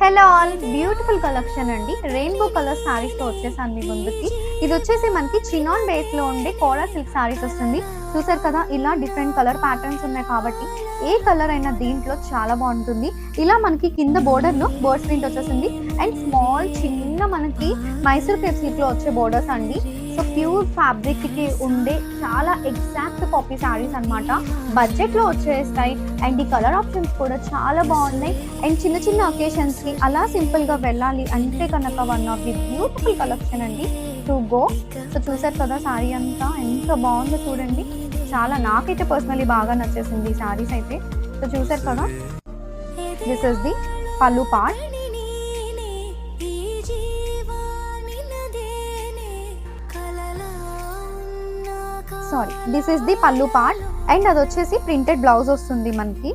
Hello all, beautiful collection అండి. Rainbow colour saris తో వచ్చేసాను మీ ముందుకి. ఇది వచ్చేసి మనకి చినాన్ బేస్ లో ఉండే కోరా సిల్క్ సారీస్ వస్తుంది. చూసారు కదా, ఇలా డిఫరెంట్ కలర్ ప్యాటర్న్స్ ఉన్నాయి కాబట్టి ఏ కలర్ అయినా దీంట్లో చాలా బాగుంటుంది. ఇలా మనకి కింద బోర్డర్ లో బర్డ్స్ ప్రింట్ వచ్చేసింది అండ్ స్మాల్ చిన్న మనకి మైసూర్ క్రేప్ సిల్క్ లో వచ్చే బోర్డర్స్ అండి. సో ప్యూర్ ఫ్యాబ్రిక్ కి ఉండే చాలా ఎగ్జాక్ట్ కాపీ సారీస్ అనమాట. బడ్జెట్ లో వచ్చేస్తాయి అండ్ ఈ కలర్ ఆప్షన్స్ కూడా చాలా బాగున్నాయి. అండ్ చిన్న చిన్న ఒకేషన్స్ కి అలా సింపుల్ గా వెళ్ళాలి అంటే కనుక one of the beautiful collection అండి టు గో. సో చూసారు కదా, సారీ అంతా ఎంత బాగుందో చూడండి. చాలా నాకైతే పర్సనలీ బాగా నచ్చేసింది ఈ సారీస్ అయితే. సో చూసారు కదా, దిస్ ఇస్ ది పల్లు పార్ట్. దిస్ ఇస్ ది పల్లు పార్ట్ అండ్ అది వచ్చేసి ప్రింటెడ్ బ్లౌజ్ వస్తుంది మనకి.